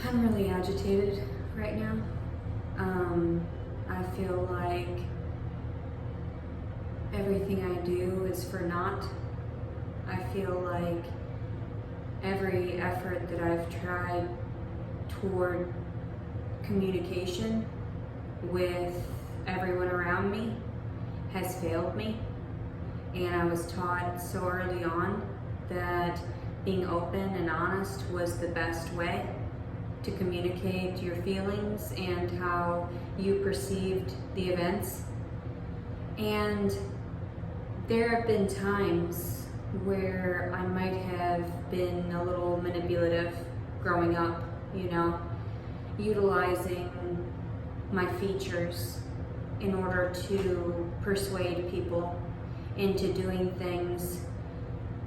I'm really agitated right now. I feel like everything I do is for naught. I feel like every effort that I've tried toward communication with everyone around me has failed me. And I was taught so early on that being open and honest was the best way to communicate your feelings and how you perceived the events. And there have been times where I might have been a little manipulative growing up, utilizing my features in order to persuade people into doing things,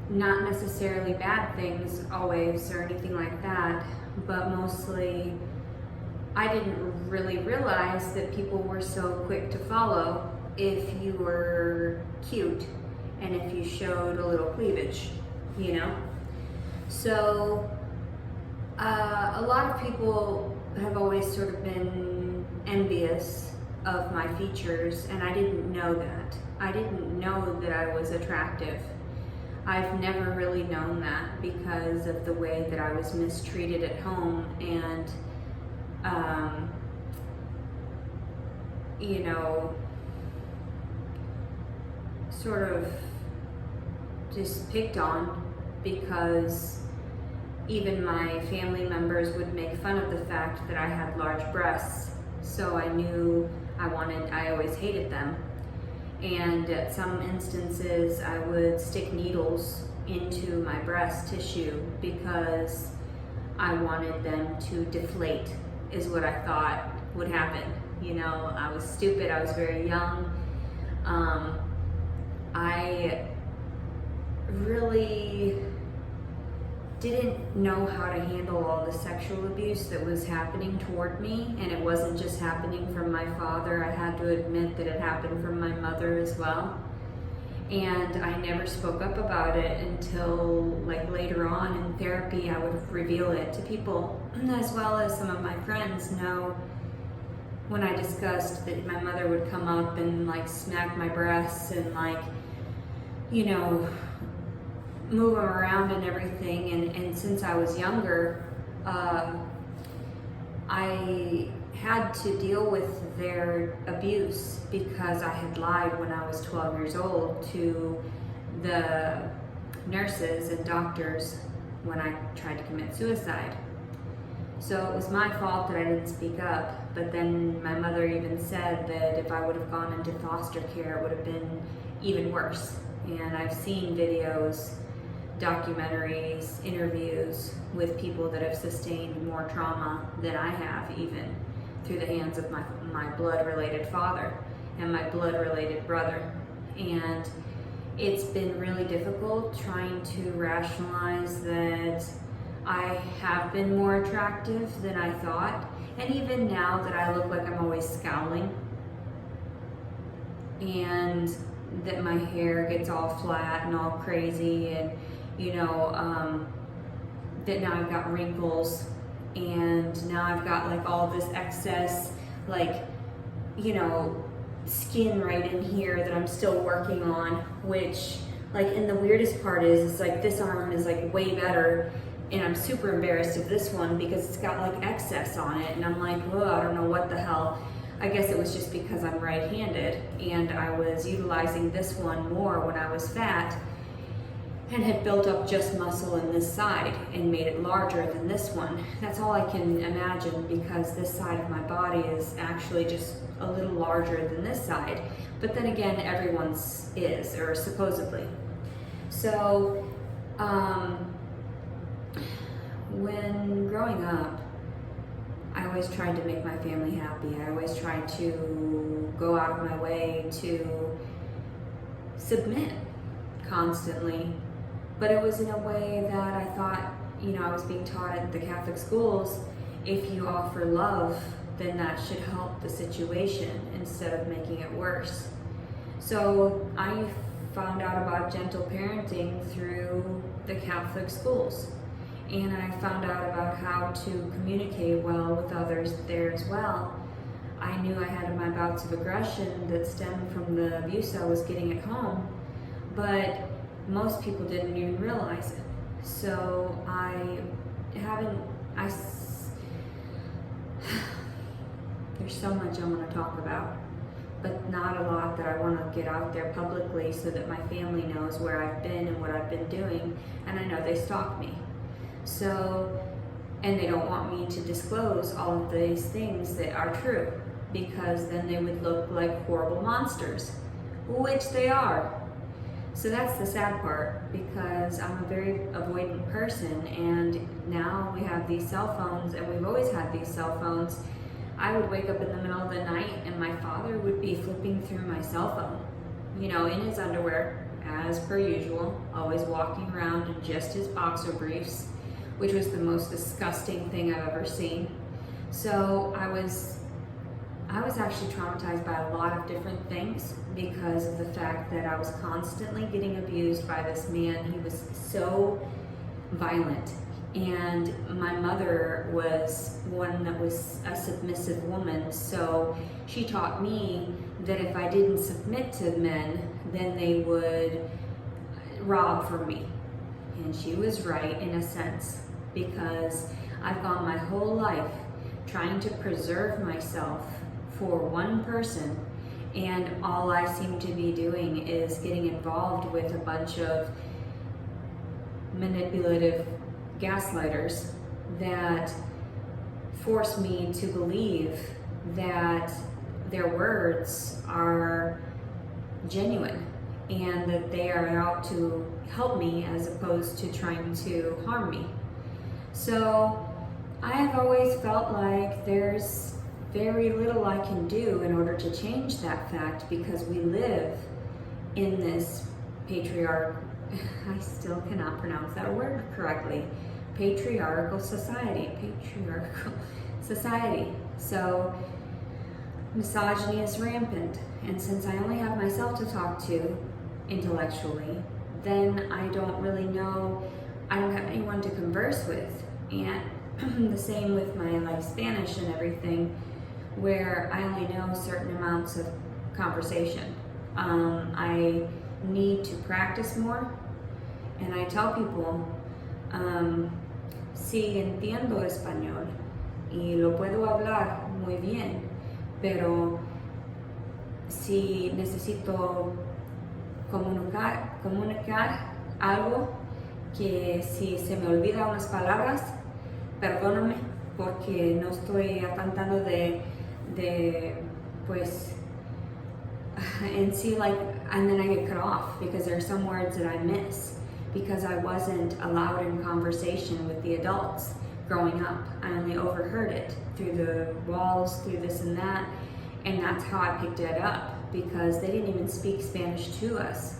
not necessarily bad things always or anything like that, but mostly I didn't really realize that people were so quick to follow if you were cute and if you showed a little cleavage, So a lot of people have always sort of been envious of my features, and I didn't know that. I didn't know that I was attractive. I've never really known that because of the way that I was mistreated at home and, sort of just picked on, because even my family members would make fun of the fact that I had large breasts. So I knew I always hated them. And at some instances, I would stick needles into my breast tissue because I wanted them to deflate, is what I thought would happen. I was stupid, I was very young. I really didn't know how to handle all the sexual abuse that was happening toward me, and it wasn't just happening from my father. I had to admit that it happened from my mother as well, and I never spoke up about it until later on in therapy. I would reveal it to people, as well as some of my friends know when I discussed that my mother would come up and smack my breasts and move them around and everything, and since I was younger, I had to deal with their abuse because I had lied when I was 12 years old to the nurses and doctors when I tried to commit suicide. So it was my fault that I didn't speak up, but then my mother even said that if I would have gone into foster care, it would have been even worse. And I've seen videos, documentaries, interviews with people that have sustained more trauma than I have, even through the hands of my blood-related father and my blood-related brother. And it's been really difficult trying to rationalize that I have been more attractive than I thought. And even now that I look like I'm always scowling, and that my hair gets all flat and all crazy, and that now I've got wrinkles, and now I've got all this excess skin right in here that I'm still working on, which and the weirdest part is this arm is way better, and I'm super embarrassed of this one because it's got excess on it, and I'm oh, I don't know what the hell. I guess it was just because I'm right-handed, and I was utilizing this one more when I was fat and had built up just muscle in this side and made it larger than this one. That's all I can imagine, because this side of my body is actually just a little larger than this side. But then again, everyone's is, or supposedly. So, when growing up, I always tried to make my family happy. I always tried to go out of my way to submit constantly. But it was in a way that I thought, I was being taught at the Catholic schools, if you offer love, then that should help the situation instead of making it worse. So I found out about gentle parenting through the Catholic schools. and I found out about how to communicate well with others there as well. I knew I had my bouts of aggression that stemmed from the abuse I was getting at home, but most people didn't even realize it. So there's so much I want to talk about, but not a lot that I want to get out there publicly so that my family knows where I've been and what I've been doing, and I know they stalk me. So, and they don't want me to disclose all of these things that are true, because then they would look like horrible monsters, which they are. So that's the sad part, because I'm a very avoidant person, and now we have these cell phones, and we've always had these cell phones. I would wake up in the middle of the night and my father would be flipping through my cell phone, you know, in his underwear, as per usual, always walking around in just his boxer briefs, which was the most disgusting thing I've ever seen. So I was actually traumatized by a lot of different things because of the fact that I was constantly getting abused by this man. He was so violent. And my mother was one that was a submissive woman, so she taught me that if I didn't submit to men, then they would rob from me. And she was right in a sense, because I've gone my whole life trying to preserve myself for one person, and all I seem to be doing is getting involved with a bunch of manipulative gaslighters that force me to believe that their words are genuine and that they are out to help me as opposed to trying to harm me. So I have always felt like there's very little I can do in order to change that fact, because we live in this I still cannot pronounce that word correctly. Patriarchal society. So misogyny is rampant, and since I only have myself to talk to intellectually, then I don't really know, I don't have anyone to converse with. And the same with my Spanish and everything, where I only know certain amounts of conversation. I need to practice more, and I tell people, sí entiendo español y lo puedo hablar muy bien, pero si necesito comunicar algo, que si se me olvida unas palabras, perdóname, porque no estoy tratando de pues, and see, and then I get cut off because there are some words that I miss because I wasn't allowed in conversation with the adults growing up. I only overheard it through the walls, through this and that, and that's how I picked it up, because they didn't even speak Spanish to us.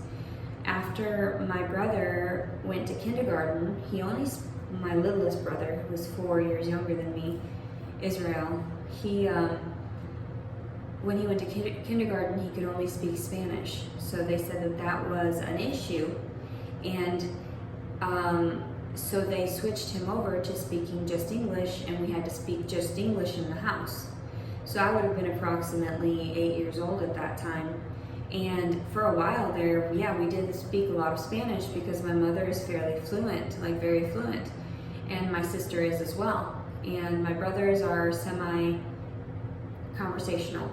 After my brother went to kindergarten, my littlest brother, who was 4 years younger than me, Israel, when he went to kindergarten, he could only speak Spanish. So they said that was an issue. And so they switched him over to speaking just English, and we had to speak just English in the house. So I would have been approximately 8 years old at that time. And for a while there, we did speak a lot of Spanish because my mother is fairly fluent, very fluent. And my sister is as well. And my brothers are semi-conversational.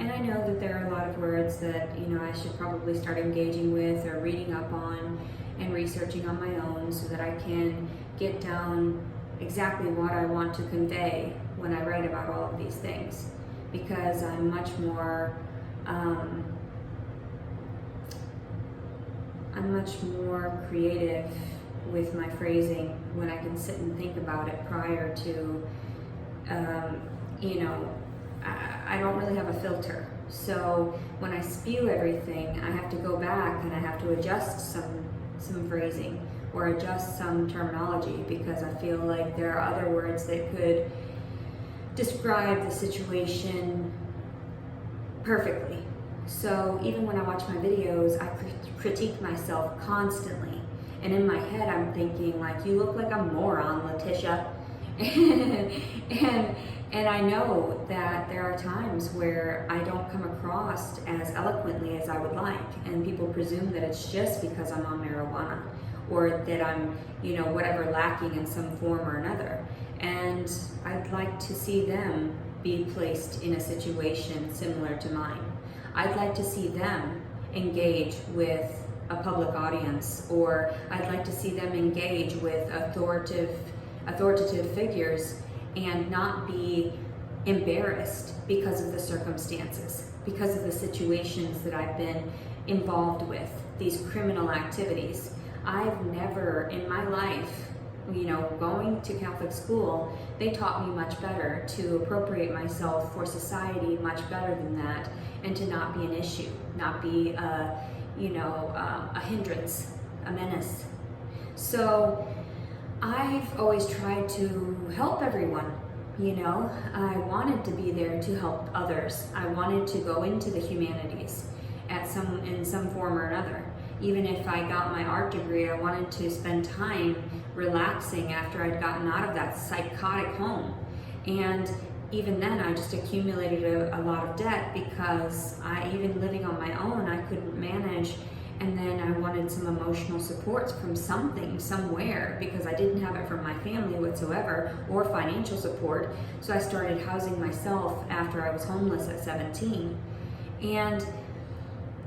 And I know that there are a lot of words that, I should probably start engaging with or reading up on and researching on my own so that I can get down exactly what I want to convey when I write about all of these things, because I'm much more creative with my phrasing when I can sit and think about it prior to, I don't really have a filter. So when I spew everything, I have to go back and I have to adjust some phrasing or adjust some terminology, because I feel like there are other words that could describe the situation perfectly. So even when I watch my videos, I critique myself constantly. And in my head, I'm thinking like, you look like a moron, Leticia. and I know that there are times where I don't come across as eloquently as I would like, and people presume that it's just because I'm on marijuana, or that I'm, whatever, lacking in some form or another. And I'd like to see them be placed in a situation similar to mine. I'd like to see them engage with a public audience, or I'd like to see them engage with authoritative figures and not be embarrassed because of the circumstances, because of the situations that I've been involved with, these criminal activities. I've never in my life, going to Catholic school, they taught me much better to appropriate myself for society much better than that, and to not be an issue, not be a hindrance, a menace. So I've always tried to help everyone. I wanted to be there to help others. I wanted to go into the humanities in some form or another. Even if I got my art degree, I wanted to spend time relaxing after I'd gotten out of that psychotic home. And even then, I just accumulated a lot of debt because even living on my own, I couldn't manage. And then I wanted some emotional supports from somewhere, because I didn't have it from my family whatsoever, or financial support. So I started housing myself after I was homeless at 17. And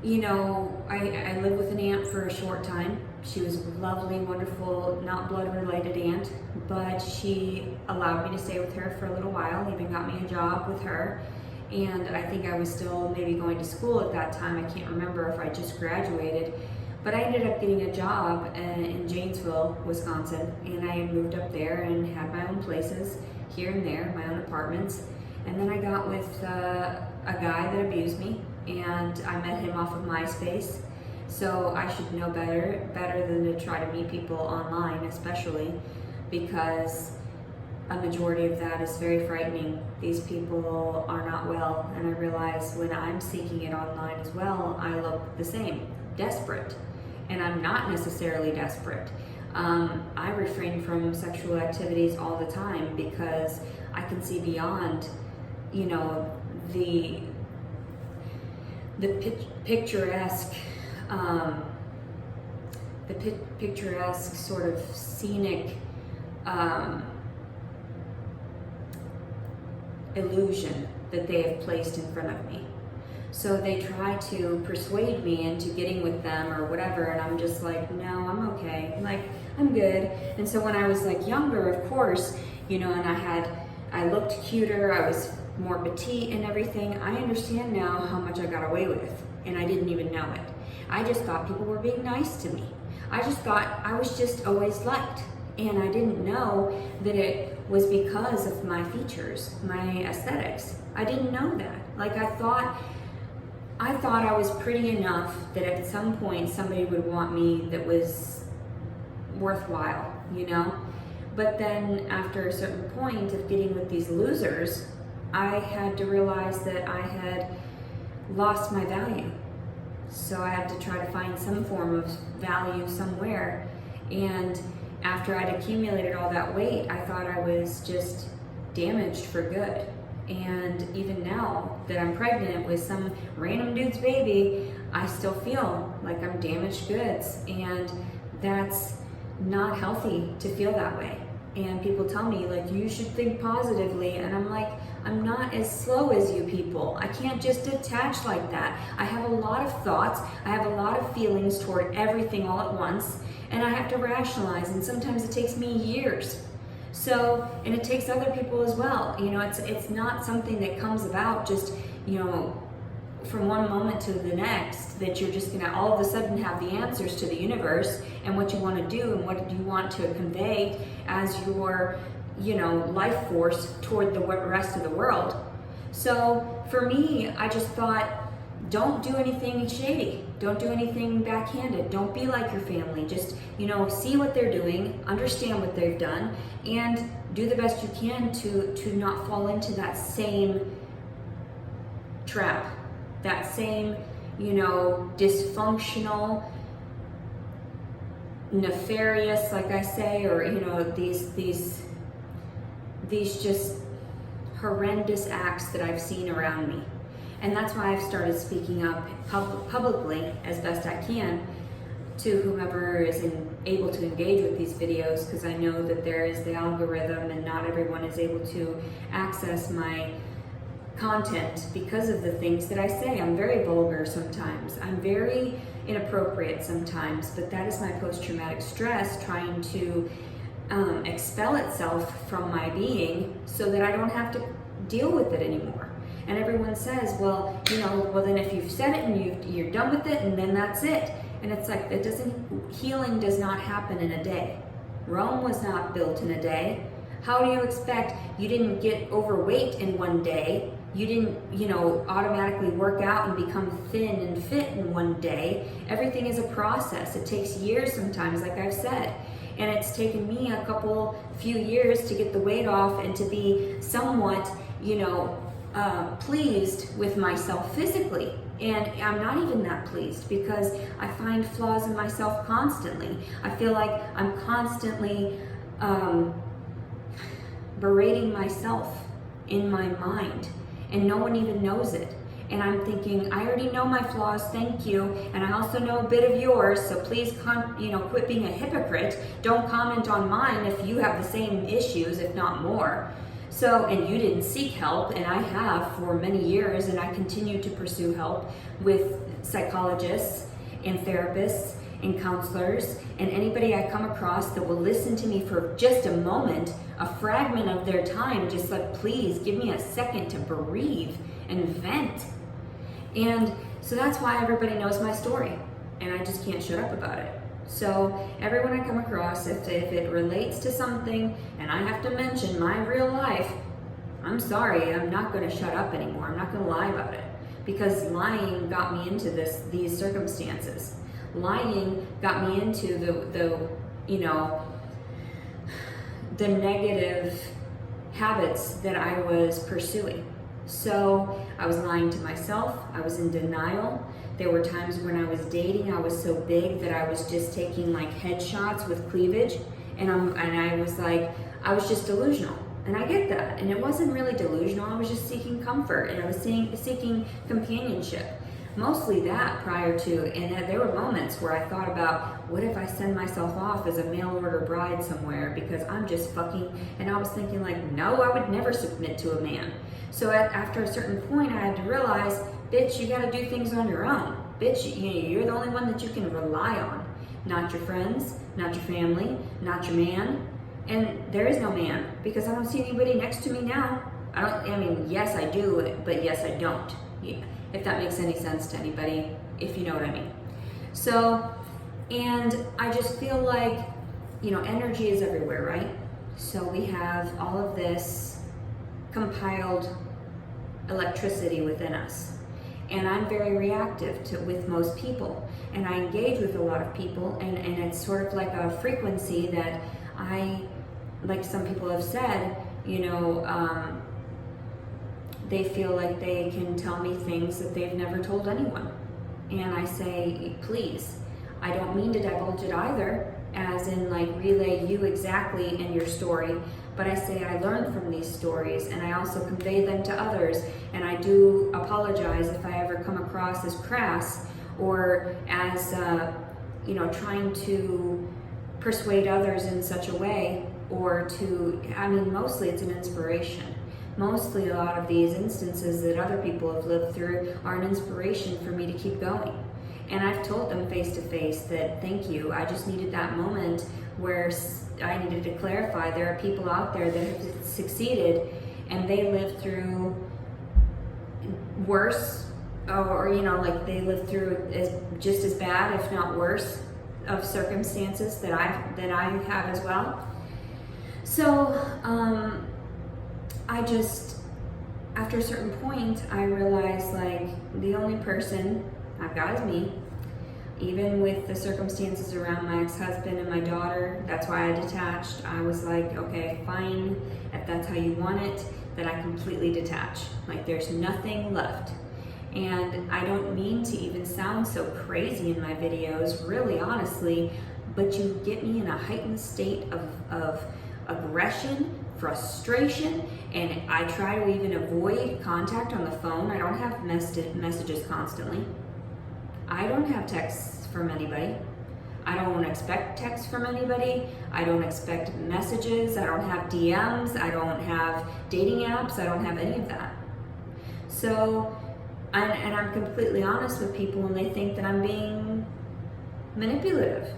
I lived with an aunt for a short time. She was a lovely, wonderful, not blood-related aunt, but she allowed me to stay with her for a little while, even got me a job with her. And I think I was still maybe going to school at that time. I can't remember if I just graduated. But I ended up getting a job in Janesville, Wisconsin, and I moved up there and had my own places here and there, my own apartments. And then I got with a guy that abused me, and I met him off of MySpace. So I should know better than to try to meet people online, especially because a majority of that is very frightening. These people are not well, and I realize when I'm seeking it online as well, I look the same, desperate. And I'm not necessarily desperate. I refrain from sexual activities all the time because I can see beyond, the picturesque, picturesque sort of scenic illusion that they have placed in front of me. So they try to persuade me into getting with them or whatever, and I'm just like, no, I'm okay. Like, I'm good. And so when I was like younger, of course, and I looked cuter, I was more petite and everything. I understand now how much I got away with, and I didn't even know it. I just thought people were being nice to me. I just thought I was just always liked, and I didn't know that it was because of my features, my aesthetics. I didn't know that. Like, I thought I was pretty enough that at some point somebody would want me that was worthwhile, But then after a certain point of getting with these losers, I had to realize that I had lost my value. So I had to try to find some form of value somewhere. And after I'd accumulated all that weight, I thought I was just damaged for good. And even now that I'm pregnant with some random dude's baby, I still feel like I'm damaged goods. And that's not healthy to feel that way. And people tell me, like, you should think positively. And I'm like, I'm not as slow as you people. I can't just detach like that. I have a lot of thoughts. I have a lot of feelings toward everything all at once. And I have to rationalize. And sometimes it takes me years. So, and it takes other people as well. It's not something that comes about just, from one moment to the next, that you're just gonna all of a sudden have the answers to the universe and what you want to do and what you want to convey as your, life force toward the rest of the world. So for me, I just thought, don't do anything shady. Don't do anything backhanded. Don't be like your family. Just, see what they're doing, understand what they've done, and do the best you can to not fall into that same trap. that same, you know, dysfunctional, nefarious, like I say, or, you know, these just horrendous acts that I've seen around me. And that's why I've started speaking up publicly as best I can to whomever is able to engage with these videos, because I know that there is the algorithm and not everyone is able to access my content because of the things that I say. I'm very vulgar sometimes. I'm very inappropriate sometimes, but that is my post-traumatic stress trying to expel itself from my being so that I don't have to deal with it anymore. And everyone says, well, you know, well then if you've said it and you're done with it and then that's it. And it's like, healing does not happen in a day. Rome was not built in a day. How do you expect, you didn't get overweight in one day. You didn't, you know, automatically work out and become thin and fit in one day. Everything is a process. It takes years sometimes, like I've said. And it's taken me a few years to get the weight off and to be somewhat, you know, pleased with myself physically. And I'm not even that pleased because I find flaws in myself constantly. I feel like I'm constantly berating myself in my mind, and no one even knows it. And I'm thinking, I already know my flaws, thank you, and I also know a bit of yours, so please, quit being a hypocrite. Don't comment on mine if you have the same issues, if not more. So, and you didn't seek help, and I have for many years, and I continue to pursue help with psychologists and therapists and counselors and anybody I come across that will listen to me for just a moment, a fragment of their time, just like, please give me a second to breathe and vent. And so that's why everybody knows my story, and I just can't shut up about it. So everyone I come across, if it relates to something and I have to mention my real life, I'm sorry, I'm not going to shut up anymore. I'm not going to lie about it, because lying got me into these circumstances. Lying got me into the negative habits that I was pursuing. So I was lying to myself. I was in denial. There were times when I was dating, I was so big that I was just taking like headshots with cleavage, and I was like, I was just delusional. And I get that. And it wasn't really delusional. I was just seeking comfort, and I was seeking companionship. Mostly that prior to, and there were moments where I thought about, what if I send myself off as a mail order bride somewhere because I'm just fucking, and I was thinking like, no, I would never submit to a man. So after a certain point, I had to realize, bitch, you gotta do things on your own. Bitch, you're the only one that you can rely on. Not your friends, not your family, not your man. And there is no man, because I don't see anybody next to me now. Yes, I do, but yes, I don't. Yeah. If that makes any sense to anybody, if you know what I mean. So, and I just feel like, energy is everywhere, right? So we have all of this compiled electricity within us. And I'm very reactive with most people. And I engage with a lot of people, and it's sort of like a frequency that like some people have said, they feel like they can tell me things that they've never told anyone. And I say, please, I don't mean to divulge it either, as in like relay you exactly in your story, but I say I learned from these stories, and I also convey them to others. And I do apologize if I ever come across as crass or as, trying to persuade others in such a way, or mostly it's an inspiration. Mostly a lot of these instances that other people have lived through are an inspiration for me to keep going. And I've told them face to face that thank you, I just needed that moment where I needed to clarify there are people out there that have succeeded and they lived through worse, or they lived through just as bad, if not worse, of circumstances that I have as well. So I just, after a certain point, I realized like the only person I've got is me. Even with the circumstances around my ex-husband and my daughter, that's why I detached. I was like, okay, fine, if that's how you want it, then I completely detach. Like there's nothing left. And I don't mean to even sound so crazy in my videos, really honestly, but you get me in a heightened state of aggression, frustration, and I try to even avoid contact on the phone. I don't have messages constantly. I don't have texts from anybody. I don't expect texts from anybody. I don't expect messages. I don't have DMs. I don't have dating apps. I don't have any of that. So, and I'm completely honest with people when they think that I'm being manipulative.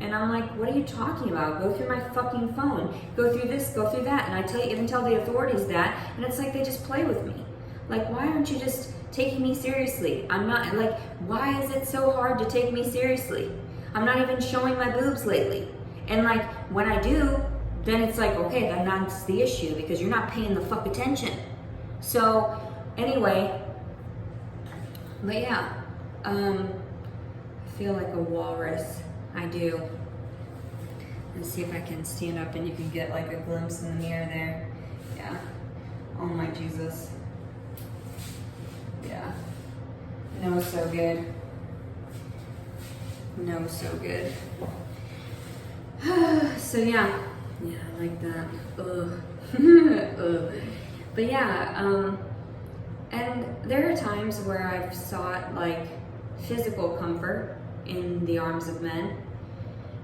And I'm like, what are you talking about? Go through my fucking phone. Go through this, go through that. And I even tell the authorities that, and it's like they just play with me. Like, why aren't you just taking me seriously? I'm not, like, why is it so hard to take me seriously? I'm not even showing my boobs lately. And like, when I do, then it's like, okay, then that's the issue because you're not paying the fuck attention. So, anyway, but yeah, I feel like a walrus. I do. Let's see if I can stand up and you can get like a glimpse in the mirror there. Yeah. Oh my Jesus. Yeah. No, so good. No, so good. So yeah. Yeah, I like that. Ugh. Ugh. But yeah, and there are times where I've sought like physical comfort in the arms of men,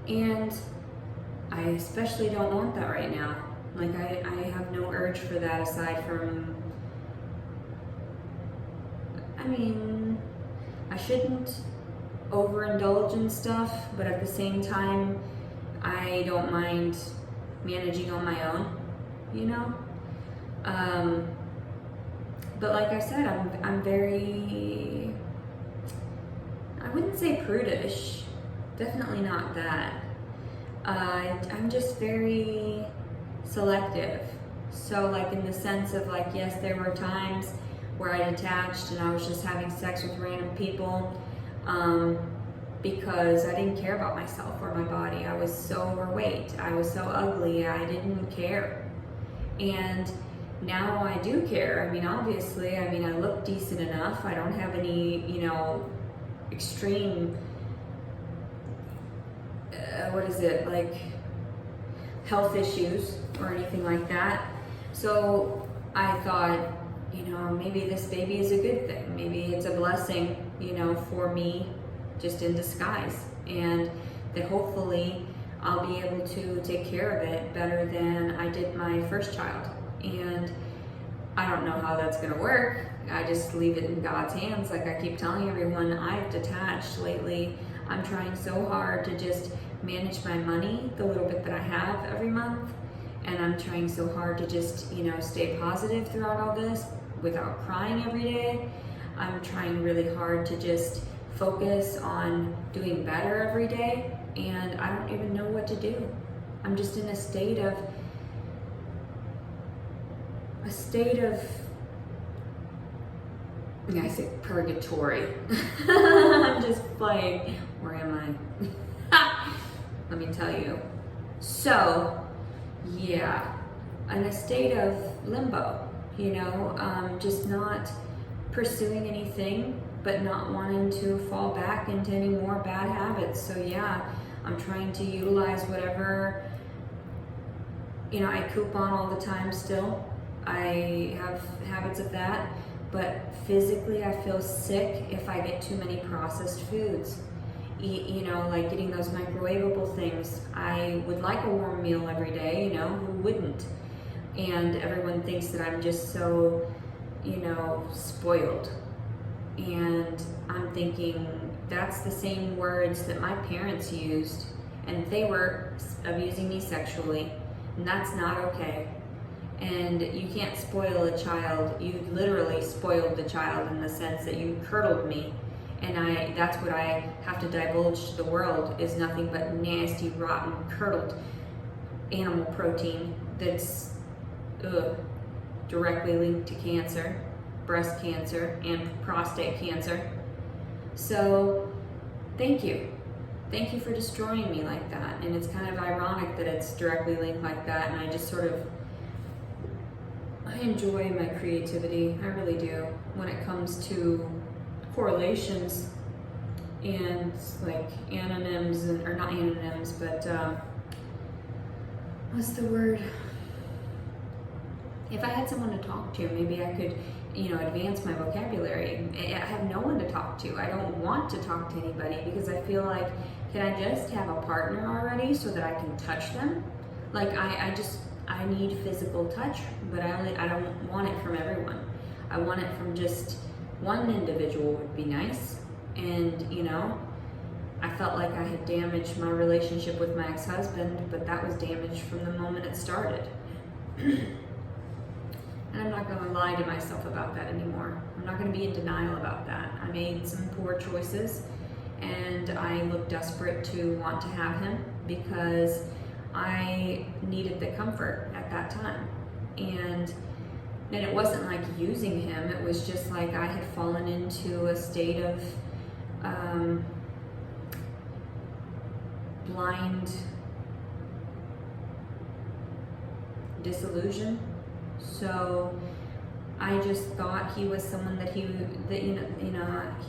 and I especially don't want that right now. Like I have no urge for that aside from, I mean, I shouldn't overindulge in stuff, but at the same time, I don't mind managing on my own, you know? But like I said, I'm very, I wouldn't say prudish, definitely not that. I'm just very selective. So like in the sense of like, yes, there were times where I detached and I was just having sex with random people because I didn't care about myself or my body. I was so overweight, I was so ugly, I didn't care. And now I do care. I mean, obviously, I mean, I look decent enough. I don't have any, you know, extreme, like health issues or anything like that. So I thought, you know, maybe this baby is a good thing. Maybe it's a blessing, you know, for me just in disguise. And that hopefully I'll be able to take care of it better than I did my first child. And I don't know how that's gonna work. I just leave it in God's hands. Like I keep telling everyone, I've detached lately. I'm trying so hard to just manage my money, the little bit that I have every month. And I'm trying so hard to just, you know, stay positive throughout all this without crying every day. I'm trying really hard to just focus on doing better every day. And I don't even know what to do. I'm just in a state of I say purgatory. I'm just like, where am I? Let me tell you. So, yeah, in a state of limbo, you know, just not pursuing anything, but not wanting to fall back into any more bad habits. So yeah, I'm trying to utilize whatever, you know, I coupon all the time still. I have habits of that, but physically I feel sick if I get too many processed foods. You know, like getting those microwavable things. I would like a warm meal every day, you know, who wouldn't? And everyone thinks that I'm just so, you know, spoiled. And I'm thinking that's the same words that my parents used, and they were abusing me sexually, and that's not okay. And you can't spoil a child. You literally spoiled the child in the sense that you curdled me. And that's what I have to divulge to the world, is nothing but nasty, rotten, curdled animal protein that's directly linked to cancer, breast cancer, and prostate cancer. So thank you. Thank you for destroying me like that. And it's kind of ironic that it's directly linked like that, and I just sort of I enjoy my creativity, I really do, when it comes to correlations and like anonyms, or not anonyms, but what's the word? If I had someone to talk to, maybe I could, advance my vocabulary. I have no one to talk to. I don't want to talk to anybody because I feel like, can I just have a partner already so that I can touch them? Like I need physical touch, but I don't want it from everyone. I want it from just one individual would be nice. And I felt like I had damaged my relationship with my ex-husband, but that was damaged from the moment it started. And I'm not going to lie to myself about that anymore. I'm not going to be in denial about that. I made some poor choices, and I looked desperate to want to have him because I needed the comfort at that time. And it wasn't like using him, it was just like I had fallen into a state of blind disillusion. So I just thought he was someone that he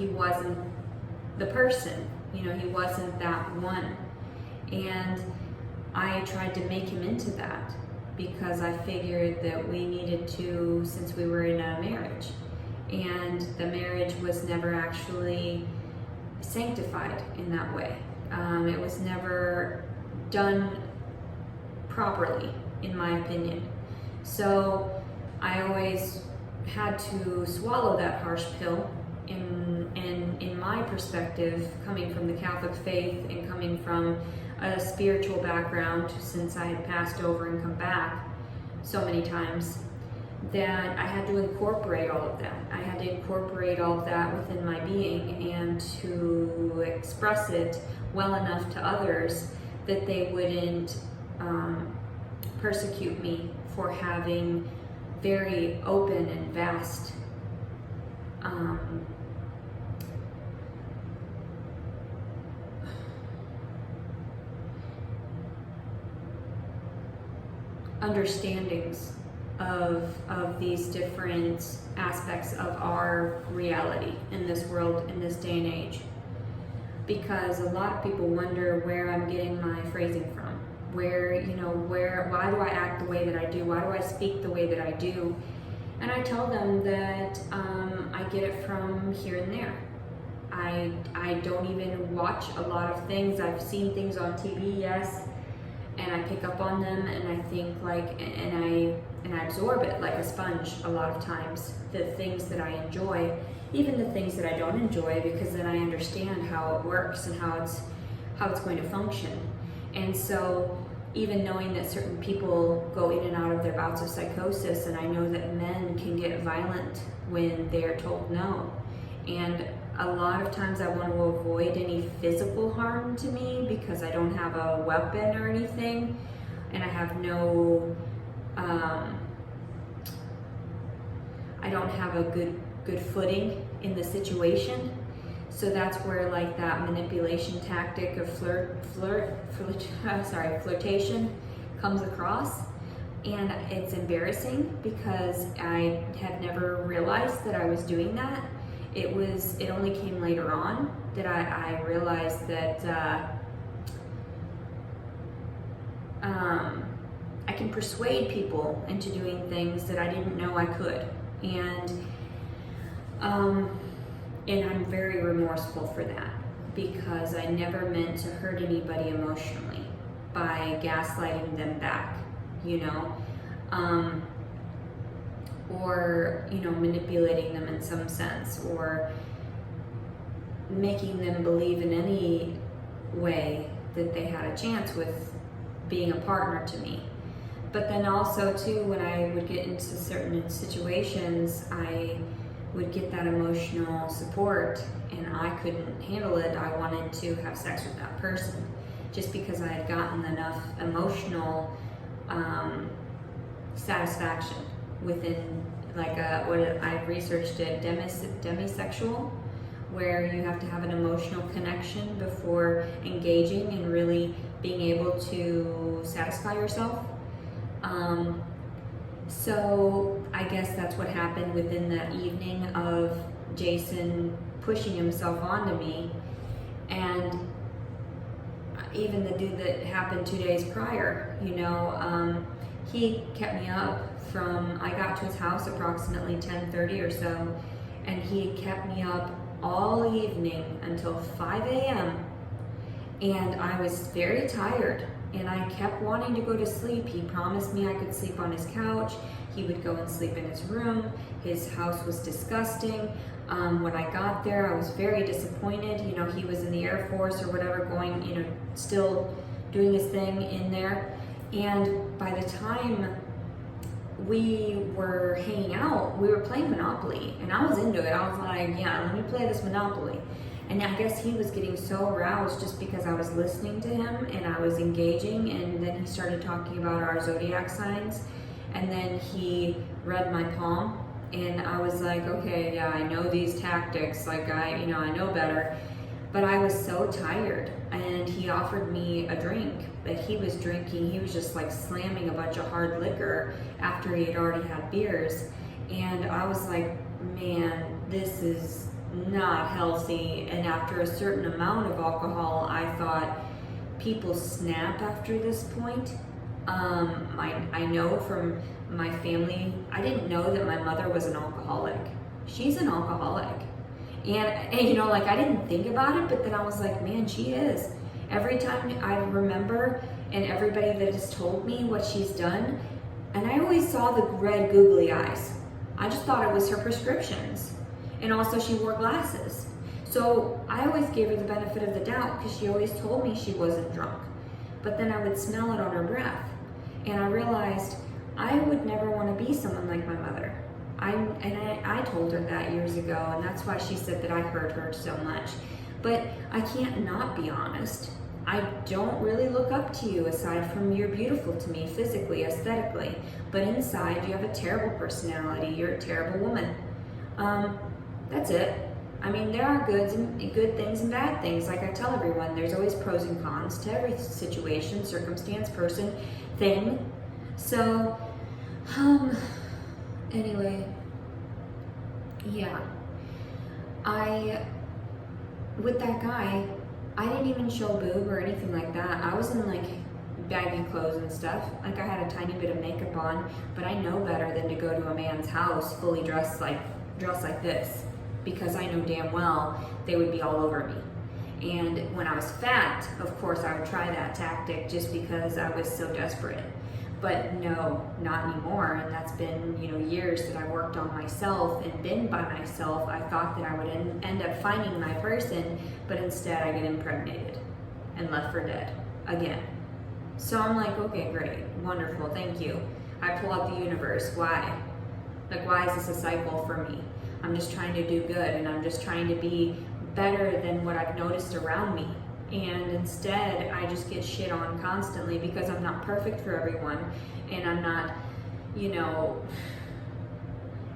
wasn't the person, he wasn't that one. And I tried to make him into that because I figured that we needed to, since we were in a marriage, and the marriage was never actually sanctified in that way. It was never done properly, in my opinion. So I always had to swallow that harsh pill. In my perspective, coming from the Catholic faith and coming from a spiritual background, since I had passed over and come back so many times, that I had to incorporate all of that. I had to incorporate all of that within my being and to express it well enough to others that they wouldn't persecute me for having very open and vast understandings of these different aspects of our reality in this world, in this day and age. Because a lot of people wonder where I'm getting my phrasing from. Why do I act the way that I do? Why do I speak the way that I do? And I tell them that I get it from here and there. I don't even watch a lot of things. I've seen things on TV, yes, and I pick up on them, and I think and I absorb it like a sponge a lot of times. The things that I enjoy, even the things that I don't enjoy, because then I understand how it works and how it's going to function. And so even knowing that certain people go in and out of their bouts of psychosis, and I know that men can get violent when they're told no. And a lot of times I want to avoid any physical harm to me because I don't have a weapon or anything, and I have no, I don't have a good footing in the situation. So that's where that manipulation tactic of flirtation comes across. And it's embarrassing because I had never realized that I was doing that. It only came later on that I realized that I can persuade people into doing things that I didn't know I could. And I'm very remorseful for that because I never meant to hurt anybody emotionally by gaslighting them back, or manipulating them in some sense, or making them believe in any way that they had a chance with being a partner to me. But then also too, when I would get into certain situations, I would get that emotional support and I couldn't handle it. I wanted to have sex with that person just because I had gotten enough emotional satisfaction within what I've researched it, demisexual, where you have to have an emotional connection before engaging and really being able to satisfy yourself. So I guess that's what happened within that evening of Jason pushing himself onto me. And even the dude that happened 2 days prior, he kept me up from, I got to his house approximately 10:30 or so, and he kept me up all evening until 5 a.m. And I was very tired, and I kept wanting to go to sleep. He promised me I could sleep on his couch. He would go and sleep in his room. His house was disgusting. When I got there, I was very disappointed. He was in the Air Force or whatever, going, still doing his thing in there. And by the time we were hanging out, we were playing Monopoly, and I was into it. I was like, yeah, let me play this Monopoly. And I guess he was getting so aroused just because I was listening to him and I was engaging, and then he started talking about our zodiac signs, and then he read my palm, and I was like, okay, yeah, I know these tactics, like I know better. But I was so tired, and he offered me a drink that he was drinking. He was just like slamming a bunch of hard liquor after he had already had beers. And I was like, man, this is not healthy. And after a certain amount of alcohol, I thought, people snap after this point. I know from my family, I didn't know that my mother was an alcoholic. She's an alcoholic. And I didn't think about it, but then I was like, man, she is. Every time I remember, and everybody that has told me what she's done, and I always saw the red googly eyes. I just thought it was her prescriptions. And also she wore glasses. So I always gave her the benefit of the doubt because she always told me she wasn't drunk. But then I would smell it on her breath. And I realized I would never want to be someone like my mother. I told her that years ago, and that's why she said that I hurt her so much. But I can't not be honest. I don't really look up to you aside from you're beautiful to me physically, aesthetically. But inside you have a terrible personality. You're a terrible woman. That's it. I mean, there are good things and bad things. Like I tell everyone, there's always pros and cons to every situation, circumstance, person, thing. So, anyway, yeah. With that guy, I didn't even show boob or anything like that. I was in like baggy clothes and stuff. Like I had a tiny bit of makeup on, but I know better than to go to a man's house fully dressed like this, because I know damn well they would be all over me. And when I was fat, of course I would try that tactic just because I was so desperate. But no, not anymore. And that's been, years that I worked on myself and been by myself. I thought that I would end up finding my person, but instead I get impregnated and left for dead again. So I'm like, okay, great, wonderful, thank you. I pull out the universe. Why? Like, why is this a cycle for me? I'm just trying to do good, and I'm just trying to be better than what I've noticed around me. And instead, I just get shit on constantly because I'm not perfect for everyone, and I'm not,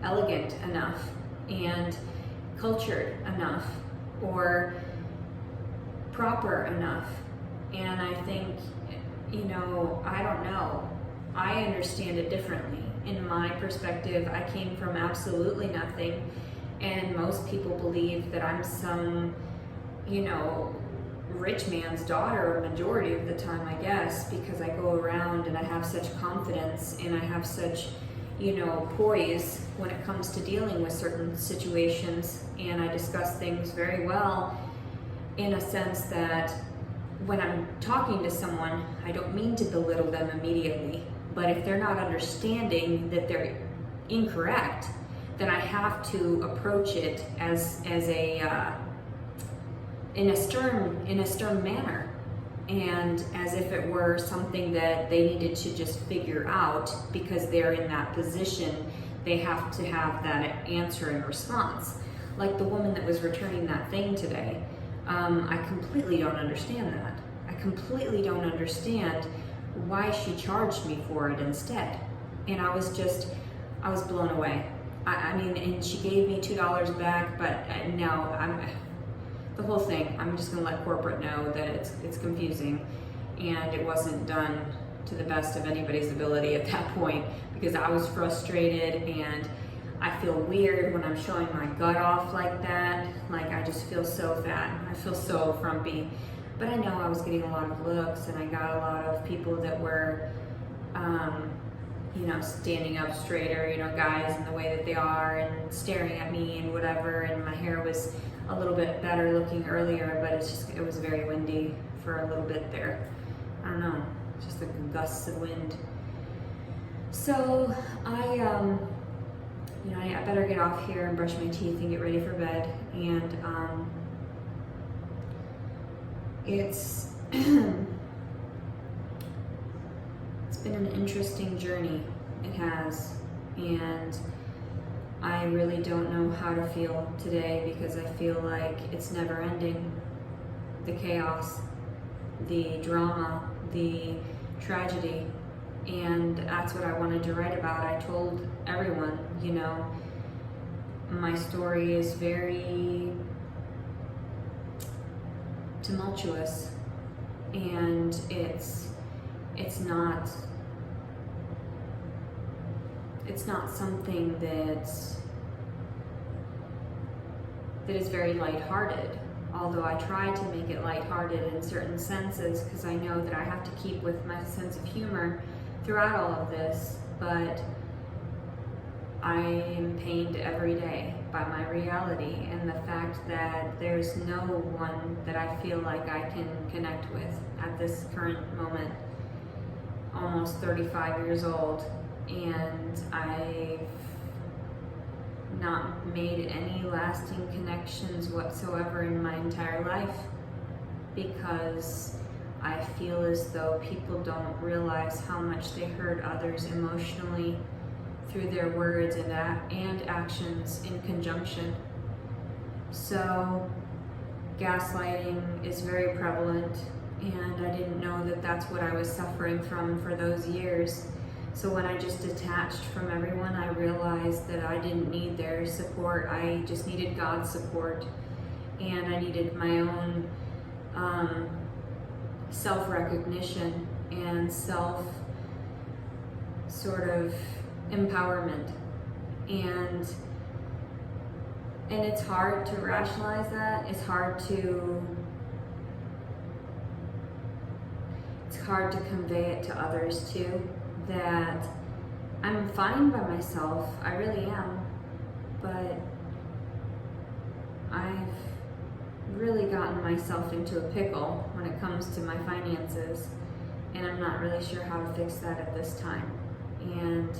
elegant enough and cultured enough or proper enough. And I think, I don't know. I understand it differently. In my perspective, I came from absolutely nothing, and most people believe that I'm some, rich man's daughter a majority of the time, I guess, because I go around and I have such confidence and I have such, poise when it comes to dealing with certain situations, and I discuss things very well in a sense that when I'm talking to someone, I don't mean to belittle them immediately, but if they're not understanding that they're incorrect, then I have to approach it as in a stern manner, and as if it were something that they needed to just figure out because they're in that position. They have to have that answer and response. Like the woman that was returning that thing today, I completely don't understand that. I completely don't understand why she charged me for it instead. And I was blown away. I mean, and she gave me $2 back, but no, the whole thing, I'm just gonna let corporate know that it's confusing, and it wasn't done to the best of anybody's ability at that point, because I was frustrated, and I feel weird when I'm showing my gut off like that. Like, I just feel so fat. I feel so frumpy. But I know I was getting a lot of looks, and I got a lot of people that were, standing up straighter, guys in the way that they are, and staring at me and whatever. And my hair was a little bit better looking earlier, but it was very windy for a little bit there. I don't know, just the gusts of wind. So I better get off here and brush my teeth and get ready for bed. And it's it's been an interesting journey. It has, and I really don't know how to feel today, because I feel like it's never ending. The chaos, the drama, the tragedy, and that's what I wanted to write about. I told everyone, my story is very tumultuous, and it's not something that is very lighthearted, although I try to make it lighthearted in certain senses, because I know that I have to keep with my sense of humor throughout all of this. But I am pained every day by my reality, and the fact that there's no one that I feel like I can connect with at this current moment. Almost 35 years old, and I've not made any lasting connections whatsoever in my entire life, because I feel as though people don't realize how much they hurt others emotionally through their words and actions in conjunction. So gaslighting is very prevalent, and I didn't know that that's what I was suffering from for those years. So when I just detached from everyone, I realized that I didn't need their support. I just needed God's support, and I needed my own self-recognition and self sort of empowerment. And it's hard to rationalize that. It's hard to convey it to others too, that I'm fine by myself. I really am. But I've really gotten myself into a pickle when it comes to my finances, and I'm not really sure how to fix that at this time. And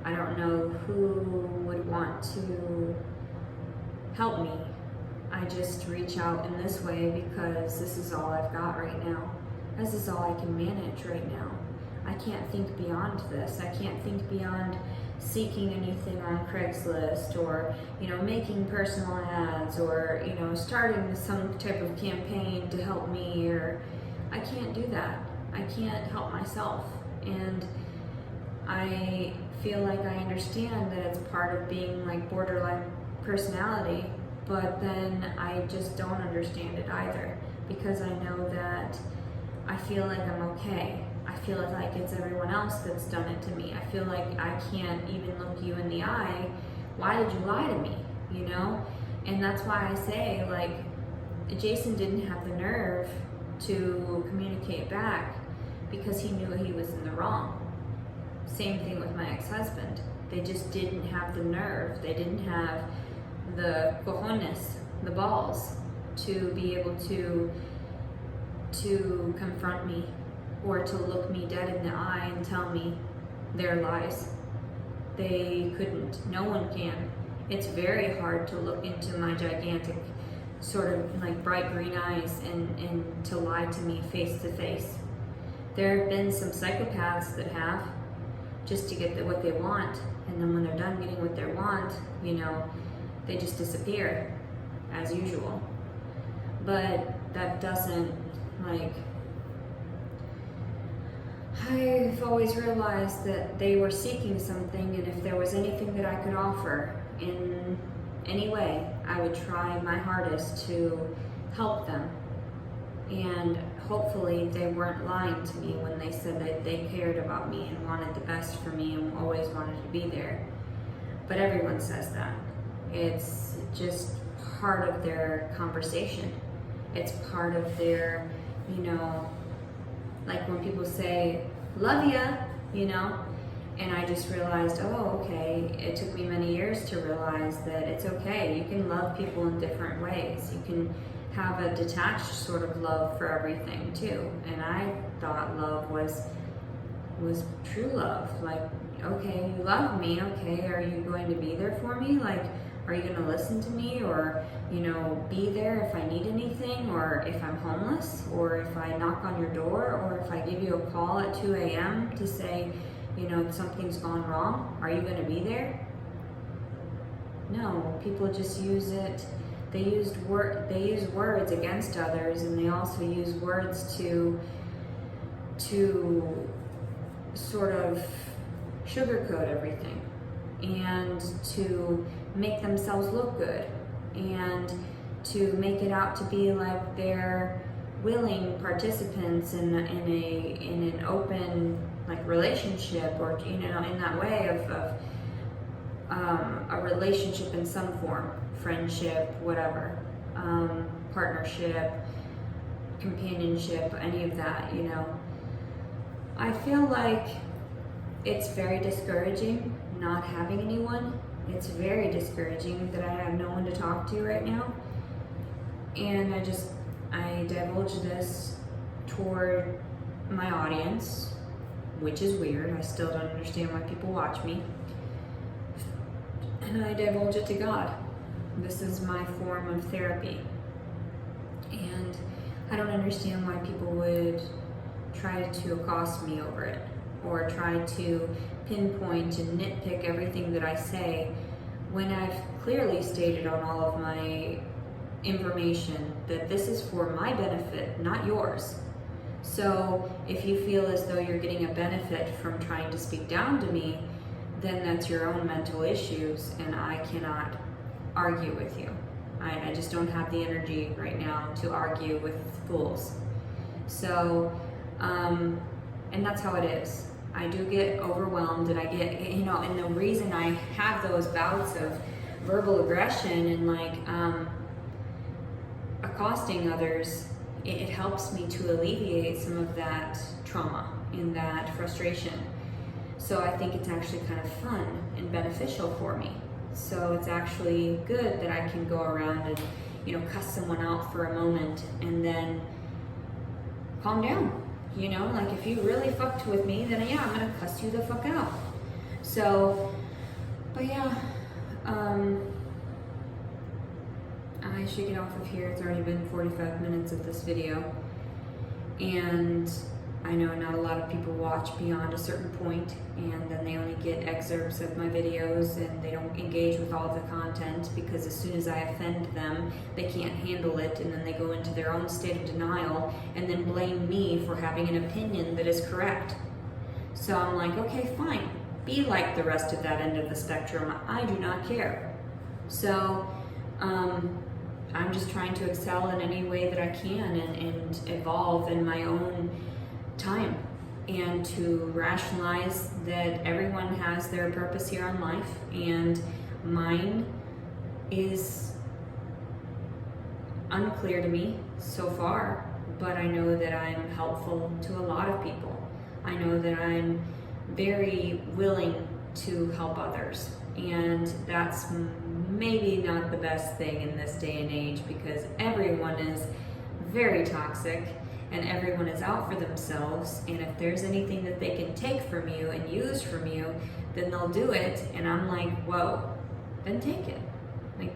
I don't know who would want to help me. I just reach out in this way because this is all I've got right now. This is all I can manage right now. I can't think beyond this. I can't think beyond seeking anything on Craigslist, or making personal ads, or starting some type of campaign to help me. Or I can't do that. I can't help myself. And I feel like I understand that it's part of being like borderline personality, but then I just don't understand it either, because I know that I feel like I'm okay. I feel like it's everyone else that's done it to me. I feel like I can't even look you in the eye. Why did you lie to me? And that's why I say, like, Jason didn't have the nerve to communicate back, because he knew he was in the wrong. Same thing with my ex-husband. They just didn't have the nerve. They didn't have the cojones, the balls, to be able to confront me, or to look me dead in the eye and tell me their lies. They couldn't. No one can. It's very hard to look into my gigantic, sort of like bright green eyes and to lie to me face to face. There have been some psychopaths that have, just to get what they want, and then when they're done getting what they want, they just disappear, as usual. But that doesn't, I've always realized that they were seeking something, and if there was anything that I could offer in any way, I would try my hardest to help them. And hopefully they weren't lying to me when they said that they cared about me and wanted the best for me and always wanted to be there. But everyone says that. It's just part of their conversation. It's part of their, like when people say, love ya, and I just realized, oh, okay, it took me many years to realize that it's okay. You can love people in different ways. You can have a detached sort of love for everything too. And I thought love was true love. Like, okay, you love me, okay, are you going to be there for me? Like, are you going to listen to me, or be there if I need anything, or if I'm homeless, or if I knock on your door, or if I give you a call at 2 a.m. to say, something's gone wrong? Are you going to be there? No, people just use it. They use words against others, and they also use words to sort of sugarcoat everything and to make themselves look good and to make it out to be like they're willing participants in an open like relationship, or in that way of a relationship in some form, friendship, whatever, partnership, companionship, any of that. I feel like it's very discouraging not having anyone. It's very discouraging that I have no one to talk to right now. And I divulge this toward my audience, which is weird. I still don't understand why people watch me. And I divulge it to God. This is my form of therapy. And I don't understand why people would try to accost me over it, or try to pinpoint and nitpick everything that I say, when I've clearly stated on all of my information that this is for my benefit, not yours. So if you feel as though you're getting a benefit from trying to speak down to me, then that's your own mental issues, and I cannot argue with you. I just don't have the energy right now to argue with fools. So, and that's how it is. I do get overwhelmed, and I get, and the reason I have those bouts of verbal aggression and accosting others, it helps me to alleviate some of that trauma and that frustration. So I think it's actually kind of fun and beneficial for me. So it's actually good that I can go around and, cuss someone out for a moment and then calm down. Like if you really fucked with me, then yeah, I'm gonna cuss you the fuck out. So, but yeah, I should get off of here. It's already been 45 minutes of this video. And I know not a lot of people watch beyond a certain point, and then they only get excerpts of my videos, and they don't engage with all of the content, because as soon as I offend them, they can't handle it, and then they go into their own state of denial and then blame me for having an opinion that is correct. So I'm like, okay, fine. Be like the rest of that end of the spectrum. I do not care. So I'm just trying to excel in any way that I can and evolve in my own time, and to rationalize that everyone has their purpose here on life, and mine is unclear to me so far, but I know that I'm helpful to a lot of people. I know that I'm very willing to help others, and that's maybe not the best thing in this day and age, because everyone is very toxic and everyone is out for themselves, and if there's anything that they can take from you and use from you, then they'll do it. And I'm like, whoa, then take it. Like,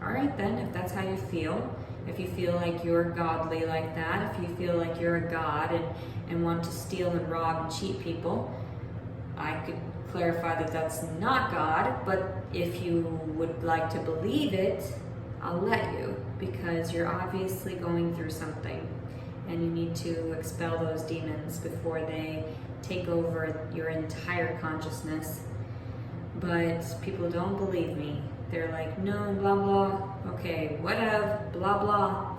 all right then, if that's how you feel, if you feel like you're godly like that, if you feel like you're a god and want to steal and rob and cheat people, I could clarify that that's not God, but if you would like to believe it, I'll let you, because you're obviously going through something, and you need to expel those demons before they take over your entire consciousness. But people don't believe me. They're like, no, blah, blah, okay, whatever, blah, blah.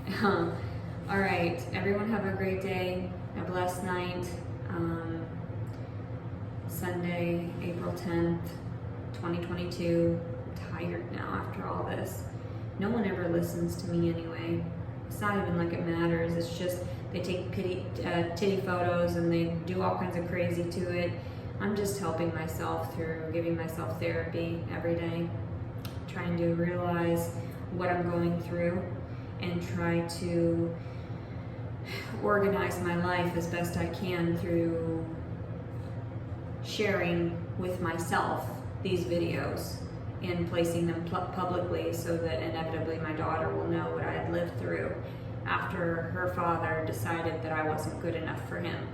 All right, everyone have a great day, a blessed night. Sunday, April 10th, 2022. I'm tired now after all this. No one ever listens to me anyway. It's not even like it matters. It's just they take titty photos and they do all kinds of crazy to it. I'm just helping myself through giving myself therapy every day, trying to realize what I'm going through and try to organize my life as best I can through sharing with myself these videos and placing them publicly so that inevitably my daughter will know what I had lived through after her father decided that I wasn't good enough for him,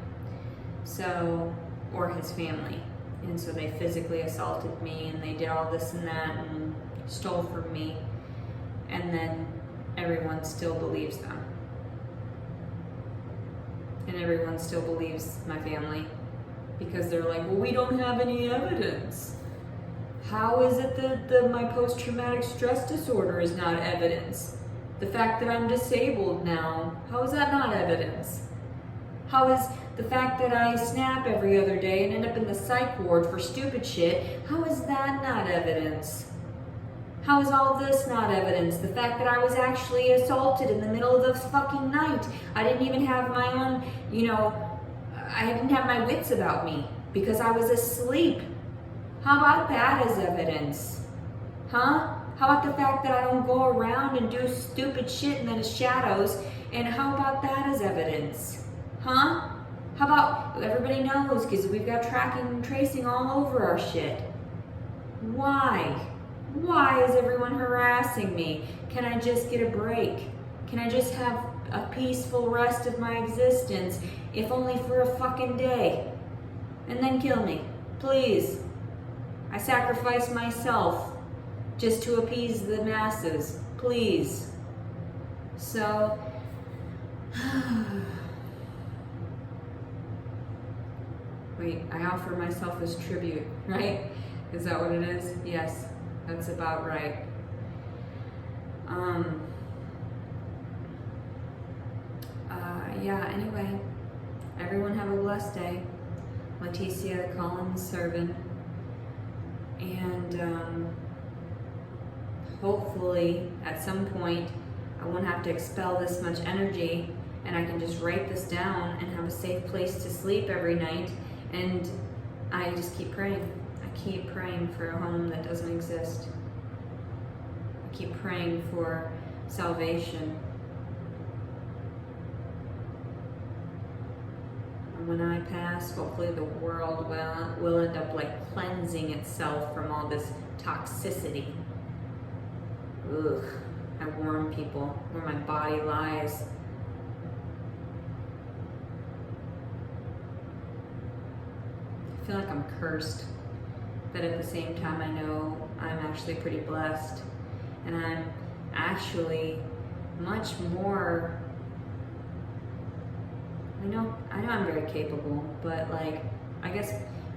so, or his family. And so they physically assaulted me and they did all this and that and stole from me, and then everyone still believes them. And everyone still believes my family because they're like, well, we don't have any evidence. How is it that my post-traumatic stress disorder is not evidence? The fact that I'm disabled now, how is that not evidence? How is the fact that I snap every other day and end up in the psych ward for stupid shit, how is that not evidence? How is all this not evidence? The fact that I was actually assaulted in the middle of the fucking night. I didn't even have my own, I didn't have my wits about me because I was asleep. How about that as evidence? Huh? How about the fact that I don't go around and do stupid shit in the shadows, and how about that as evidence? Huh? How about everybody knows because we've got tracking and tracing all over our shit? Why? Why is everyone harassing me? Can I just get a break? Can I just have a peaceful rest of my existence, if only for a fucking day? And then kill me, please. I sacrifice myself just to appease the masses, please. So, wait, I offer myself as tribute, right? Is that what it is? Yes. That's about right. Yeah, anyway, everyone have a blessed day. Leticia Collins Servin. And hopefully at some point I won't have to expel this much energy and I can just write this down and have a safe place to sleep every night. And I just keep praying. Keep praying for a home that doesn't exist. I keep praying for salvation. And when I pass, hopefully the world will end up like cleansing itself from all this toxicity. Ugh, I warn people where my body lies. I feel like I'm cursed. But at the same time, I know I'm actually pretty blessed, and I'm actually much more, I know I'm very capable, but like, I guess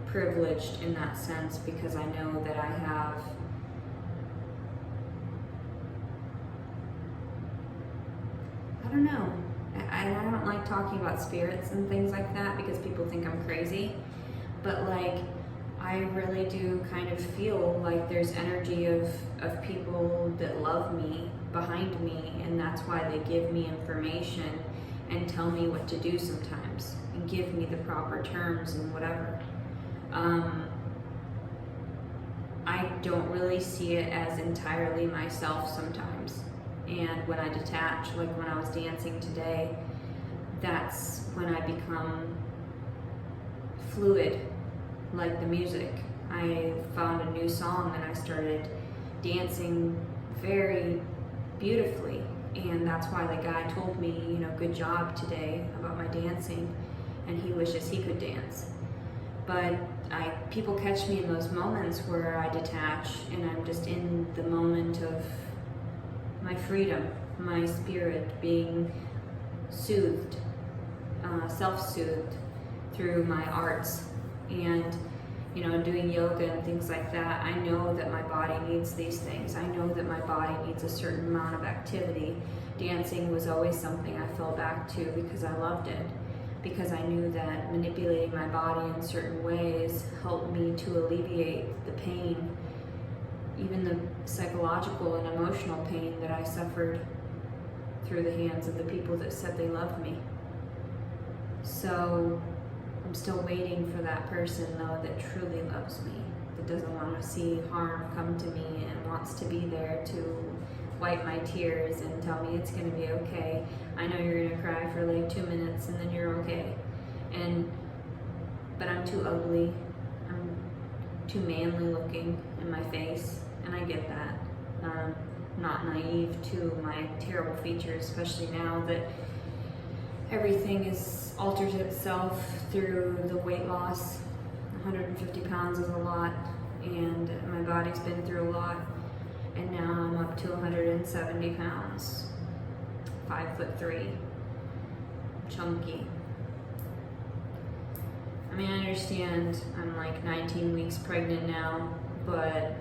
privileged in that sense because I know that I have I don't know. I don't like talking about spirits and things like that because people think I'm crazy, but like, I really do kind of feel like there's energy of people that love me behind me, and that's why they give me information and tell me what to do sometimes and give me the proper terms and whatever. I don't really see it as entirely myself sometimes, and when I detach, like when I was dancing today, that's when I become fluid. Like the music. I found a new song and I started dancing very beautifully, and that's why the guy told me, good job today about my dancing, and he wishes he could dance. But people catch me in those moments where I detach and I'm just in the moment of my freedom, my spirit being soothed, self-soothed through my arts. And doing yoga and things like that, I know that my body needs these things. I know that my body needs a certain amount of activity. Dancing was always something I fell back to because I loved it, because I knew that manipulating my body in certain ways helped me to alleviate the pain, even the psychological and emotional pain that I suffered through the hands of the people that said they loved me. So I'm still waiting for that person, though, that truly loves me, that doesn't want to see harm come to me and wants to be there to wipe my tears and tell me it's going to be okay. I know you're going to cry for like 2 minutes and then you're okay. But I'm too ugly. I'm too manly looking in my face, and I get that. Not naive to my terrible features, especially now that everything is altered itself through the weight loss. 150 pounds is a lot, and my body's been through a lot, and now I'm up to 170 pounds, 5'3", chunky. I mean, I understand I'm like 19 weeks pregnant now, but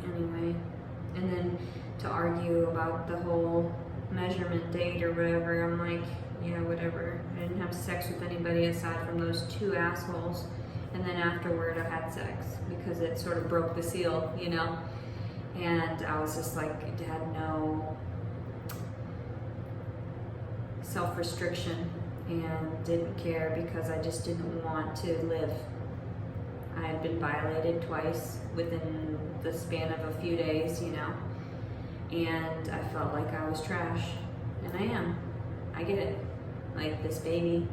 anyway. And then to argue about the whole measurement date or whatever, I'm like, yeah, whatever. I didn't have sex with anybody aside from those 2 assholes, and then afterward I had sex because it sort of broke the seal, and I was just like, had no self-restriction and didn't care because I just didn't want to live. I had been violated twice within the span of a few days, and I felt like I was trash, and I am. I get it. Like this baby,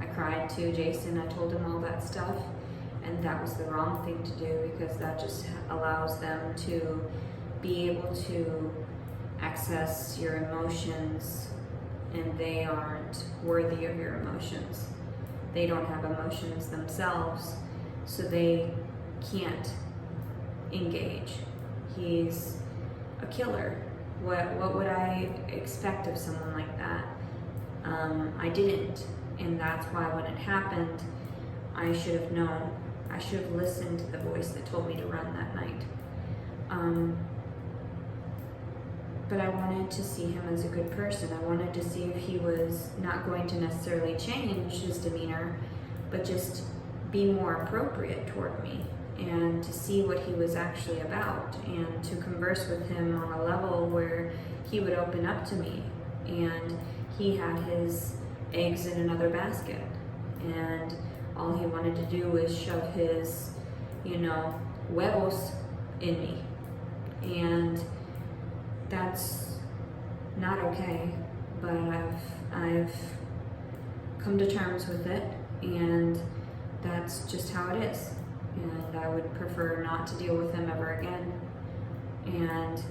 I cried to Jason, I told him all that stuff, and that was the wrong thing to do because that just allows them to be able to access your emotions, and they aren't worthy of your emotions. They don't have emotions themselves, so they can't engage. He's a killer. What would I expect of someone like that? I didn't, and that's why when it happened, I should have known. I should have listened to the voice that told me to run that night. But I wanted to see him as a good person. I wanted to see if he was not going to necessarily change his demeanor, but just be more appropriate toward me, and to see what he was actually about, and to converse with him on a level where he would open up to me. And he had his eggs in another basket, and all he wanted to do was shove his, huevos in me. And that's not okay, but I've come to terms with it, and that's just how it is. And I would prefer not to deal with him ever again. And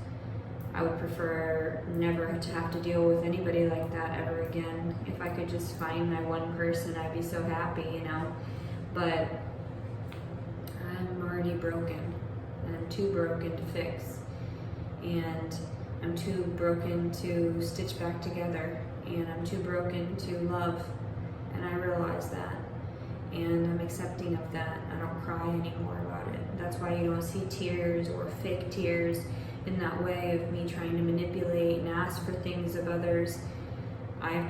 I would prefer never to have to deal with anybody like that ever again. If I could just find my one person, I'd be so happy, But I'm already broken, and I'm too broken to fix. And I'm too broken to stitch back together. And I'm too broken to love. And I realize that. And I'm accepting of that. I don't cry anymore about it. That's why you don't see tears or fake tears in that way of me trying to manipulate and ask for things of others. I've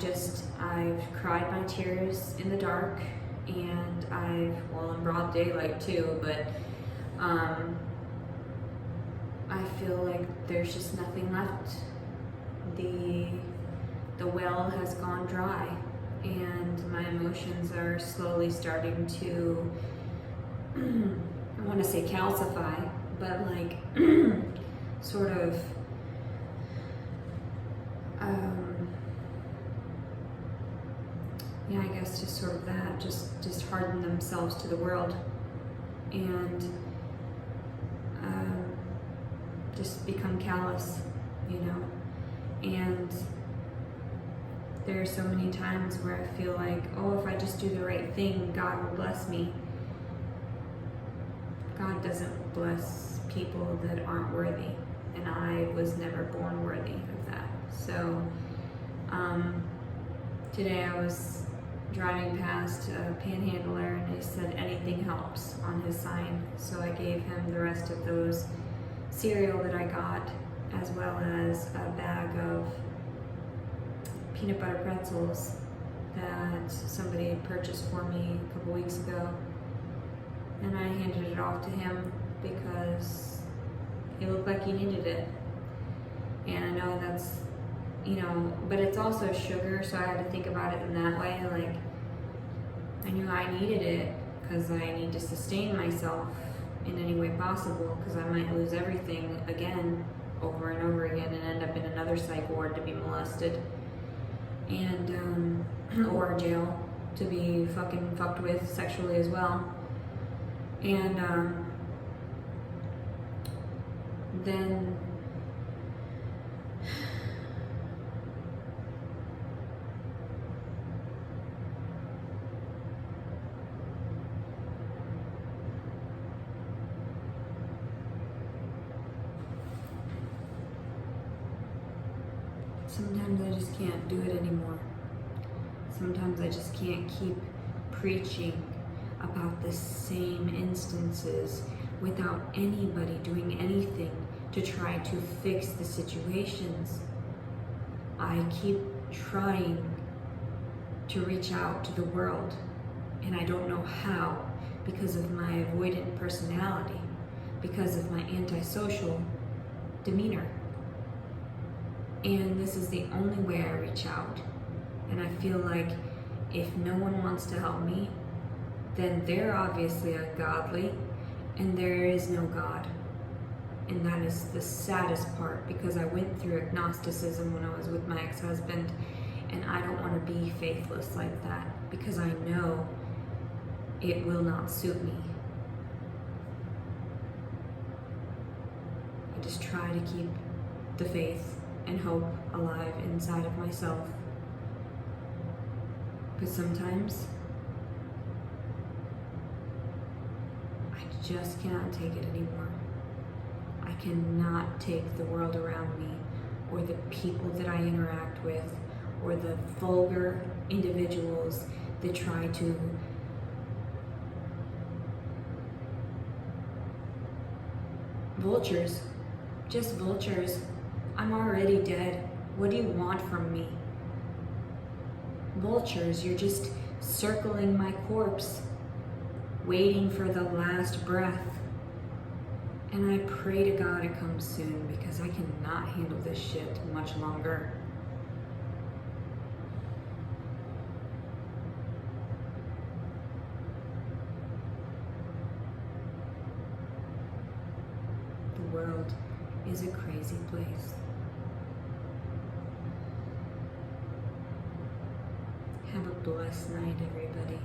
cried my tears in the dark, and in broad daylight too, but I feel like there's just nothing left. The well has gone dry, and my emotions are slowly starting to, I want to say calcify, but like sort of I guess just sort of that, just harden themselves to the world, and just become callous, and there are so many times where I feel like, if I just do the right thing, God will bless me. God doesn't bless people that aren't worthy, and I was never born worthy of that. So today I was driving past a panhandler, and they said anything helps on his sign. So I gave him the rest of those cereal that I got, as well as a bag of peanut butter pretzels that somebody had purchased for me a couple weeks ago. And I handed it off to him because it looked like he needed it. And I know that's, but it's also sugar, so I had to think about it in that way. Like, I knew I needed it because I need to sustain myself in any way possible, because I might lose everything again over and over again and end up in another psych ward to be molested, and or jail to be fucking fucked with sexually as well. And then sometimes I just can't do it anymore. Sometimes I just can't keep preaching about the same instances without anybody doing anything to try to fix the situations. I keep trying to reach out to the world, and I don't know how, because of my avoidant personality, because of my antisocial demeanor. And this is the only way I reach out. And I feel like if no one wants to help me, then they're obviously ungodly, and there is no God. And that is the saddest part, because I went through agnosticism when I was with my ex-husband, and I don't want to be faithless like that, because I know it will not suit me. I just try to keep the faith and hope alive inside of myself. But sometimes I just cannot take it anymore. I cannot take the world around me, or the people that I interact with, or the vulgar individuals that try to vultures, just vultures. I'm already dead. What do you want from me? Vultures, you're just circling my corpse, waiting for the last breath. And I pray to God it comes soon, because I cannot handle this shit much longer. The world is a crazy place. Have a blessed night, everybody.